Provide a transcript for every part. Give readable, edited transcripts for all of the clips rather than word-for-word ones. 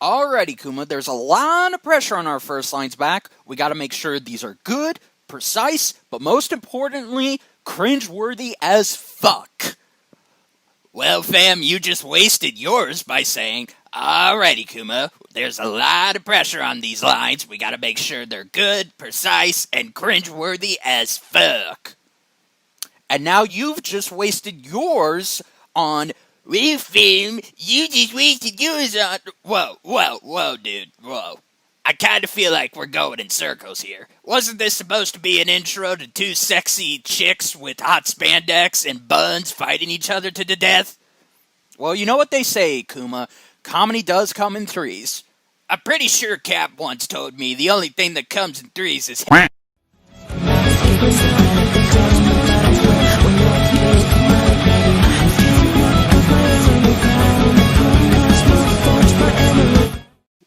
Alrighty, Kuma, there's a lot of pressure on our first lines back. We gotta make sure these are good, precise, but most importantly, cringeworthy as fuck. Well, fam, you just wasted yours by saying, alrighty, Kuma, there's a lot of pressure on these lines. We gotta make sure they're good, precise, and cringeworthy as fuck. And now you've just wasted yours on, well, fam, you just wasted yours on... Whoa, dude, whoa. I kinda feel like we're going in circles here. Wasn't this supposed to be an intro to two sexy chicks with hot spandex and buns fighting each other to the death? well, you know what they say, Kuma. Comedy does come in threes. I'm pretty sure Cap once told me the only thing that comes in threes is...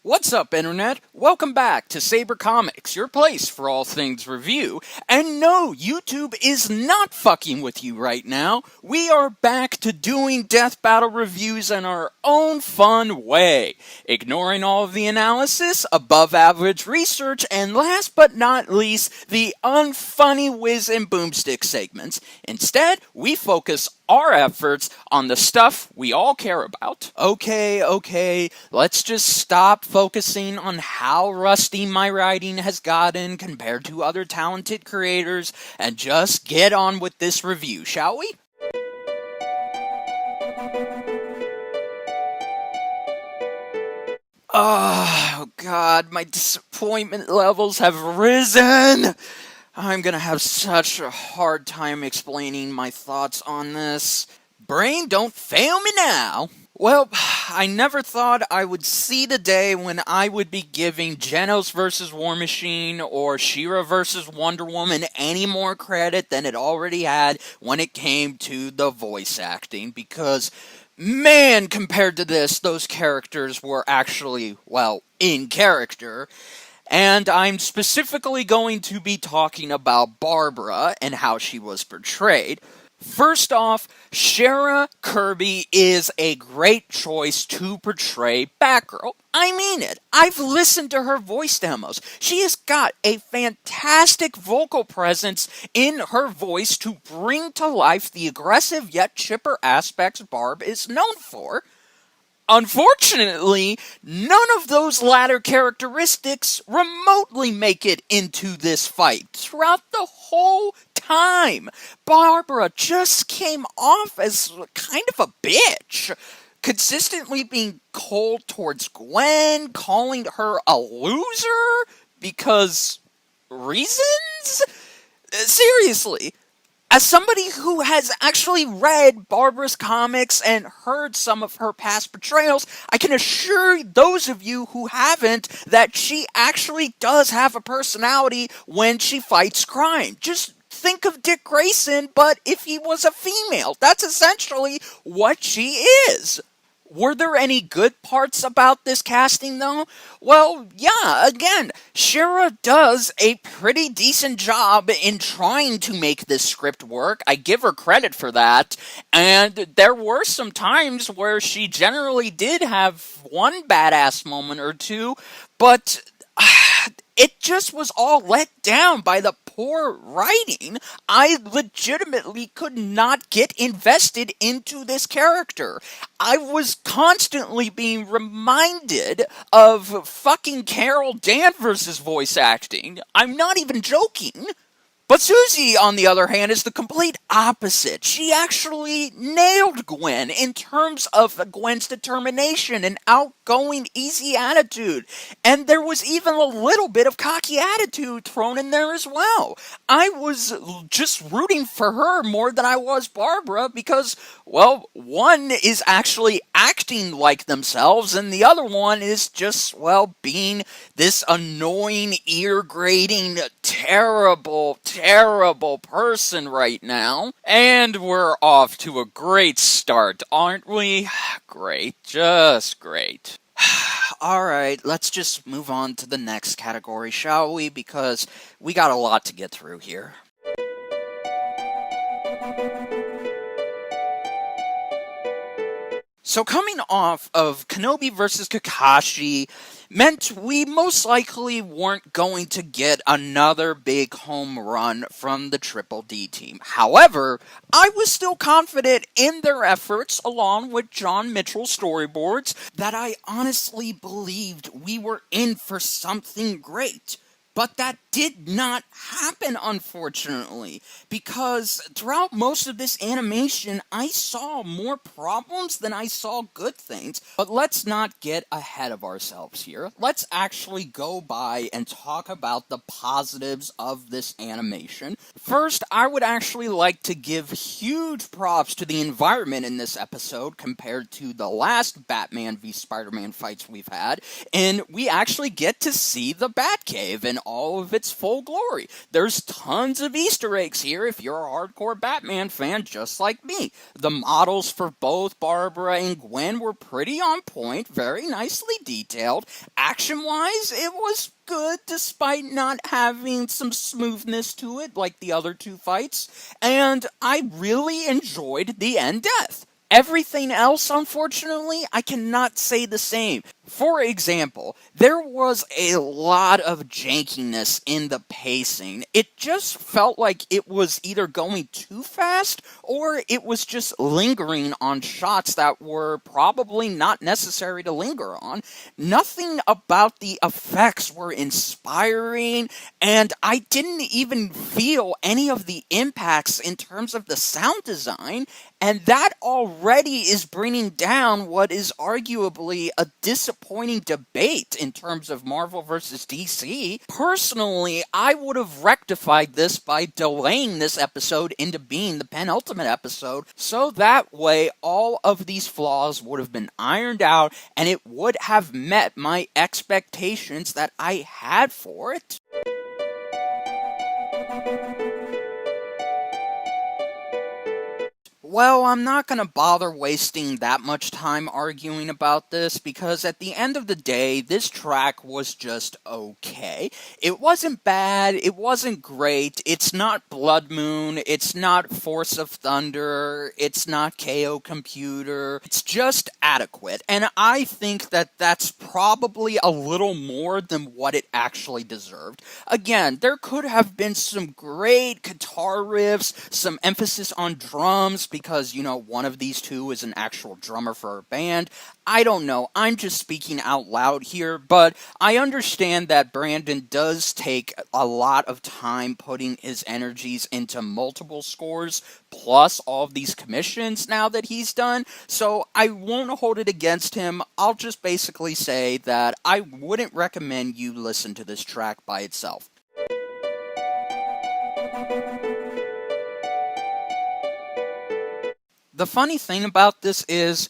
What's up, Internet? Welcome back to Saber Comics, your place for all things review. And no, YouTube is not fucking with you right now. We are back to doing Death Battle reviews in our own fun way, ignoring all of the analysis, above average research, and last but not least, the unfunny whiz and boomstick segments. Instead, we focus our efforts on the stuff we all care about. Okay, let's just stop focusing on how rusty my writing has gotten compared to other talented creators and just get on with this review, shall we? Oh god, my disappointment levels have risen! I'm gonna have such a hard time explaining my thoughts on this. Brain, don't fail me now! Well, I never thought I would see the day when I would be giving Genos vs. War Machine or She-Ra vs. Wonder Woman any more credit than it already had when it came to the voice acting, because, man, compared to this, those characters were actually, well, in character. And I'm specifically going to be talking about Barbara and how she was portrayed. First off, Shara Kirby is a great choice to portray Batgirl. I mean it. I've listened to her voice demos. She has got a fantastic vocal presence in her voice to bring to life the aggressive yet chipper aspects Barb is known for. Unfortunately, none of those latter characteristics remotely make it into this fight. Throughout the whole time, Barbara just came off as kind of a bitch, consistently being cold towards Gwen, calling her a loser because reasons? Seriously. As somebody who has actually read Barbara's comics and heard some of her past portrayals, I can assure those of you who haven't that she actually does have a personality when she fights crime. Just think of Dick Grayson, but if he was a female. That's essentially what she is. Were there any good parts about this casting, though? Well, yeah, again, Shara does a pretty decent job in trying to make this script work. I give her credit for that. And there were some times where she generally did have one badass moment or two, but it just was all let down by the poor writing. I legitimately could not get invested into this character. I was constantly being reminded of fucking Carol Danvers' voice acting. I'm not even joking. But Susie, on the other hand, is the complete opposite. She actually nailed Gwen in terms of Gwen's determination and outgoing, easy attitude. And there was even a little bit of cocky attitude thrown in there as well. I was just rooting for her more than I was Barbara because, well, one is actually acting like themselves and the other one is just, well, being this annoying, ear-grating, terrible person right now. And we're off to a great start, aren't we? Great, just great. Alright, let's just move on to the next category, shall we? Because we got a lot to get through here. So coming off of Kenobi versus Kakashi meant we most likely weren't going to get another big home run from the Triple D team. However, I was still confident in their efforts, along with John Mitchell's storyboards, that I honestly believed we were in for something great. But that did not happen, unfortunately, because throughout most of this animation, I saw more problems than I saw good things. But let's not get ahead of ourselves here. Let's actually go by and talk about the positives of this animation. First, I would actually like to give huge props to the environment in this episode compared to the last Batman v Spider-Man fights we've had, and we actually get to see the Batcave in all of its full glory. There's tons of Easter eggs here if you're a hardcore Batman fan just like me. The models for both Barbara and Gwen were pretty on point, very nicely detailed. Action-wise, it was good despite not having some smoothness to it like the other two fights, and I really enjoyed the end death. Everything else, unfortunately, I cannot say the same. For example, there was a lot of jankiness in the pacing. It just felt like it was either going too fast or it was just lingering on shots that were probably not necessary to linger on. Nothing about the effects were inspiring, and I didn't even feel any of the impacts in terms of the sound design, and that already is bringing down what is arguably a disappointing debate in terms of Marvel versus DC. Personally, I would have rectified this by delaying this episode into being the penultimate episode, so that way all of these flaws would have been ironed out and it would have met my expectations that I had for it. Well, I'm not going to bother wasting that much time arguing about this, because at the end of the day, this track was just okay. It wasn't bad, it wasn't great, it's not Blood Moon, it's not Force of Thunder, it's not KO Computer, it's just adequate, and I think that that's probably a little more than what it actually deserved. Again, there could have been some great guitar riffs, some emphasis on drums, because, you know, one of these two is an actual drummer for a band. I don't know, I'm just speaking out loud here, but I understand that Brandon does take a lot of time putting his energies into multiple scores, plus all of these commissions now that he's done, so I won't hold it against him. I'll just basically say that I wouldn't recommend you listen to this track by itself. The funny thing about this is,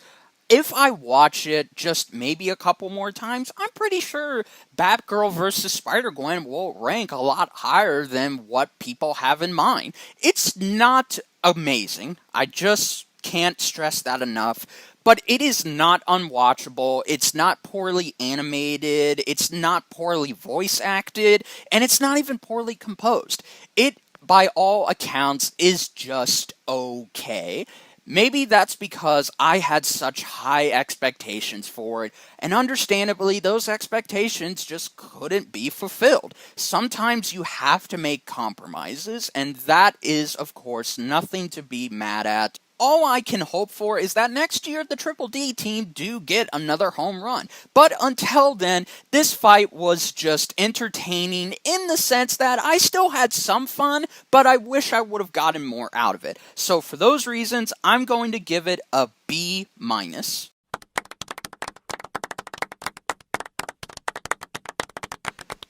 if I watch it just maybe a couple more times, I'm pretty sure Batgirl vs. Spider-Gwen will rank a lot higher than what people have in mind. It's not amazing, I just can't stress that enough, but it is not unwatchable, it's not poorly animated, it's not poorly voice acted, and it's not even poorly composed. It, by all accounts, is just okay. Maybe that's because I had such high expectations for it, and understandably, those expectations just couldn't be fulfilled. Sometimes you have to make compromises, and that is, of course, nothing to be mad at. All I can hope for is that next year the Triple D team do get another home run. But until then, this fight was just entertaining in the sense that I still had some fun, but I wish I would have gotten more out of it. So for those reasons, I'm going to give it a B-.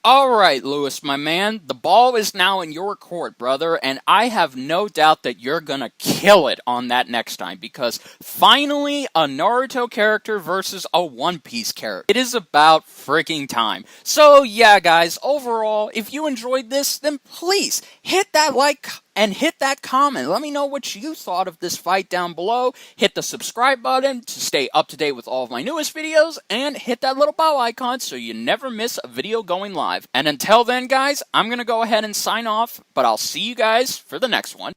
Alright, Lewis, my man, the ball is now in your court, brother, and I have no doubt that you're gonna kill it on that next time, because finally, a Naruto character versus a One Piece character. It is about freaking time. So, yeah, guys, overall, if you enjoyed this, then please hit that like and hit that comment. Let me know what you thought of this fight down below. Hit the subscribe button to stay up to date with all of my newest videos, and hit that little bell icon so you never miss a video going live. And until then, guys, I'm going to go ahead and sign off, but I'll see you guys for the next one.